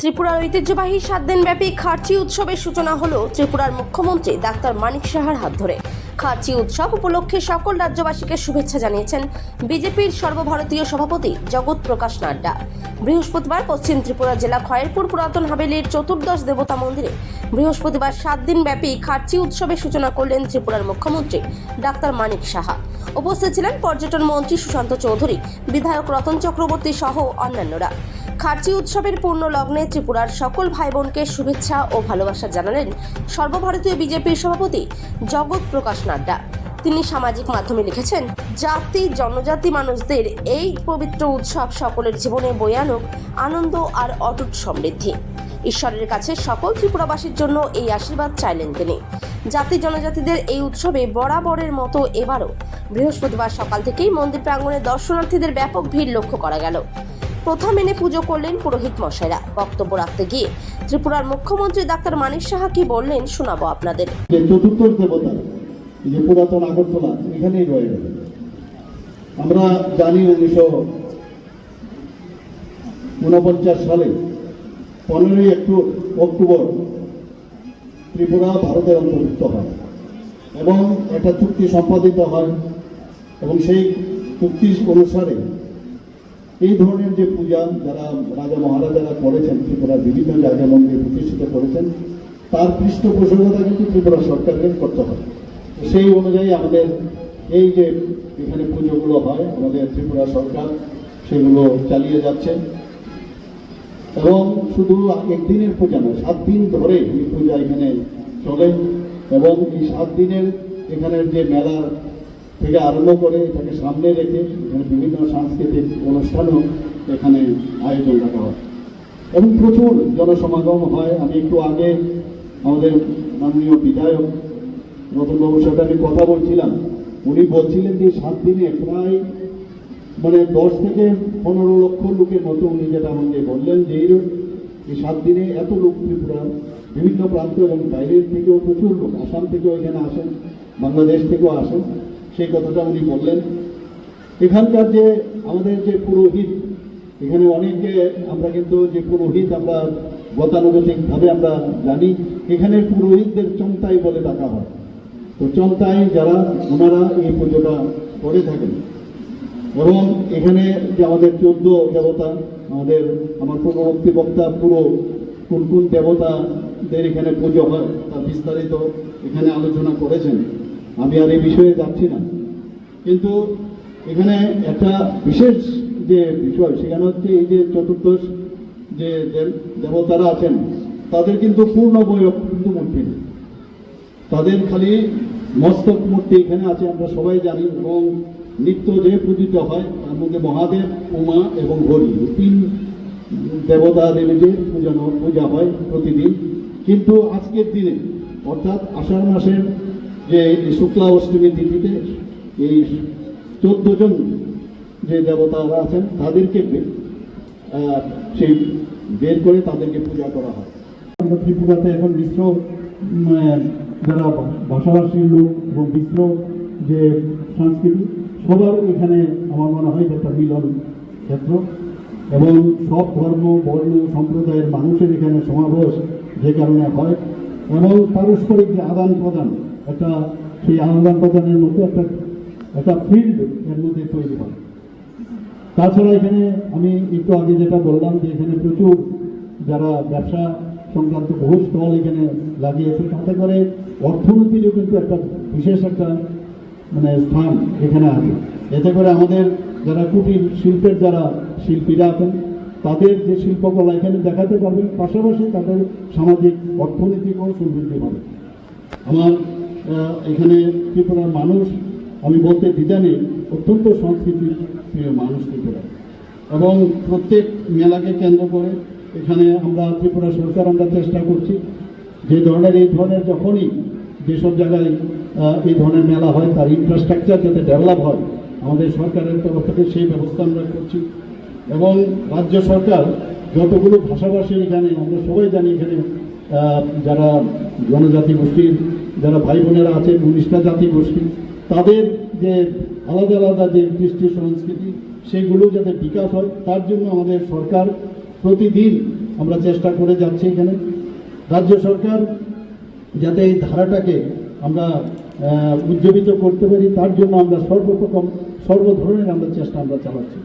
ত্রিপুরার ঐতিহ্যবাহী 7 দিনব্যাপী খার্চি উৎসবের সূচনা হলো ত্রিপুরার মুখ্যমন্ত্রী ডাক্তার মানিক সাহার হাত ধরে। খার্চি উৎসব উপলক্ষে সকল রাজ্যবাসীকে শুভেচ্ছা জানিয়েছেন বিজেপির সর্বভারতীয় সভাপতি জগৎ প্রকাশ নাড্ডা। বৃহস্পতিবার পশ্চিম ত্রিপুরা জেলা খয়েরপুর পুরাতন হাভেলির চতুর্দশ দেবতা মন্দিরে বৃহস্পতিবার 7 দিনব্যাপী খার্চি উৎসবের সূচনা করলেন ত্রিপুরার মুখ্যমন্ত্রী ডাক্তার মানিক সাহা। উপস্থিত ছিলেন পর্যটন মন্ত্রী সুশান্ত চৌধুরী, বিধায়ক রতন চক্রবর্তী সহ অন্যান্যরা। খার্চি উৎসবের পূর্ণ লগ্নে ত্রিপুরার সকল ভাই বোনকে শুভেচ্ছা ও ভালোবাসা জানালেন সর্বভারতীয় বিজেপির সভাপতি জগৎ প্রকাশ নাড্ডা। তিনি সামাজিক মাধ্যমে লিখেছেন, জাতি জনজাতি মানুষদের এই পবিত্র উৎসব সকলের জীবনে বয়ে আনুক আনন্দ আর অটুট সমৃদ্ধি। ঈশ্বরের কাছে সকল ত্রিপুরাবাসীর জন্য এই আশীর্বাদ চাইলেন তিনি। জাতি জনজাতিদের এই উৎসবে বরাবরের মতো এবারও বৃহস্পতিবার সকাল থেকেই মন্দির প্রাঙ্গণে দর্শনার্থীদের ব্যাপক ভিড় লক্ষ্য করা গেল। প্রথা মেনে পুজো করলেন পুরোহিত মশাইরা। বক্তব্য রাখতে গিয়ে ত্রিপুরার মুখ্যমন্ত্রী ডাক্তার মানিক সাহা কি বললেন শোনাবো আপনাদের। চতুর্দশ দেবতা যে পুরাতন আগরতলা এখানেই রয়ে গেল। আমরা জানি 1949 সালে 15ই অক্টোবর ত্রিপুরা ভারতের অন্তর্ভুক্ত হয় এবং একটা চুক্তি সম্পাদিত হয় এবং সেই চুক্তি অনুসারে এই ধরনের যে পূজা যারা রাজা মহারাজারা করেছেন, ত্রিপুরার বিভিন্ন জায়গায় মন্দির প্রতিষ্ঠিত করেছেন, তার পৃষ্ঠপোষকতা কিন্তু ত্রিপুরা সরকারকে করতে হয়। সেই অনুযায়ী আমাদের এই যে এখানে পুজোগুলো হয়, আমাদের ত্রিপুরা সরকার সেগুলো চালিয়ে যাচ্ছে এবং শুধু একদিনের পূজা নয়, 7 দিন ধরে এই পূজা এখানে চলে এবং এই 7 দিনের এখানের যে মেলা থেকে আরম্ভ করে এটাকে সামনে রেখে এখানে বিভিন্ন সাংস্কৃতিক অনুষ্ঠানও এখানে আয়োজন রাখা হয় এবং প্রচুর জনসমাগম হয়। আমি একটু আগে আমাদের মাননীয় বিধায়ক রতনবাবুর সাথে আমি কথা বলছিলাম, উনি বলছিলেন যে 7 দিনে প্রায় 10 থেকে 15 লক্ষ লোকের মতো উনি যেটা আমাকে বললেন যে এই 7 দিনে এত লোক ত্রিপুরা বিভিন্ন প্রান্ত এবং বাইরের থেকেও প্রচুর লোক, আসাম থেকেও এখানে আসেন, বাংলাদেশ থেকেও আসেন, সেই কথাটা উনি বললেন। এখানকার যে আমাদের যে পুরোহিত, এখানে অনেকে আমরা কিন্তু যে পুরোহিত আমরা গতানুগতিকভাবে আমরা জানি, এখানের পুরোহিতদের চমতাই বলে ডাকা হয়। তো চমতাই যারা ওনারা এই পুজোটা করে থাকেন এবং এখানে যে আমাদের 14 দেবতা, আমার পূর্ববর্তী বক্তা পুরো কোন কোন দেবতাদের এখানে পুজো হয় তার বিস্তারিত এখানে আলোচনা করেছেন, আমি আর এই বিষয়ে যাচ্ছি না। কিন্তু এখানে একটা বিশেষ যে বিষয় সেখানে হচ্ছে এই যে চতুর্দশ যে দেবতারা আছেন তাদের কিন্তু পূর্ণ বয়স কিন্তু মূর্তি নেই, তাদের খালি মস্তক মূর্তি এখানে আছে, আমরা সবাই জানি। এবং নিত্য যে পূজিত হয় তার মধ্যে মহাদেব, উমা এবং হরি 3 দেবতা দেবীদের পূজা হয় প্রতিদিন। কিন্তু আজকের দিনে অর্থাৎ আষাঢ় মাসের যে শুক্লা অষ্টমী তিথিতে এই 14 জন যে দেবতারা আছেন তাদেরকে সেই বের করে তাদেরকে পূজা করা হয়। ত্রিপুরাতে এখন মিশ্র যারা ভাষাভাষীর লোক এবং মিশ্র যে সংস্কৃতি সবার এখানে আমার মনে হয় একটা মিলন ক্ষেত্র এবং সব ধর্ম বর্ণ সম্প্রদায়ের মানুষের এখানে সমাবেশ যে কারণে হয় এবং পারস্পরিক যে আদান প্রদান, একটা সেই আদান প্রদানের মধ্যে একটা ফিল্ড এর মধ্যে তৈরি হয়। তাছাড়া এখানে আমি একটু আগে যেটা বললাম যে এখানে প্রচুর যারা ব্যবসা সংক্রান্ত বহু স্টল এখানে লাগিয়েছে, তাতে করে অর্থনীতিরও কিন্তু একটা বিশেষ একটা স্থান এখানে আছে। এতে করে আমাদের যারা কুটির শিল্পের যারা শিল্পীরা আছেন তাদের যে শিল্পকলা এখানে দেখাতে পারবে, পাশাপাশি তাদের সামাজিক অর্থনৈতিকও সমৃদ্ধি হবে। আমার এখানে ত্রিপুরার মানুষ, আমি বলতে দ্বিধা অত্যন্ত সংস্কৃতির প্রিয় মানুষ ত্রিপুরা এবং প্রত্যেক মেলাকে কেন্দ্র করে এখানে আমরা ত্রিপুরা সরকার আমরা চেষ্টা করছি যে এই ধরনের যখনই যেসব জায়গায় এই ধরনের মেলা হয় তার ইনফ্রাস্ট্রাকচার যাতে ডেভেলপ হয়, আমাদের সরকারের তরফ থেকে সেই ব্যবস্থা আমরা করছি এবং রাজ্য সরকার যতগুলো ভাষাভাষী এখানে আমরা সবাই জানি এখানে যারা জনজাতি গোষ্ঠীর যারা ভাই বোনেরা আছে 19টা জাতি গোষ্ঠী, তাদের যে আলাদা আলাদা যে কৃষ্টি সংস্কৃতি সেইগুলো যাতে বিকাশ হয় তার জন্য আমাদের সরকার প্রতিদিন আমরা চেষ্টা করে যাচ্ছি এখানে। রাজ্য সরকার যাতে এই ধারাটাকে আমরা উজ্জীবিত করতে পারি, তার জন্য আমরা সর্ব ধরনের আমরা চেষ্টা আমরা চালাচ্ছি।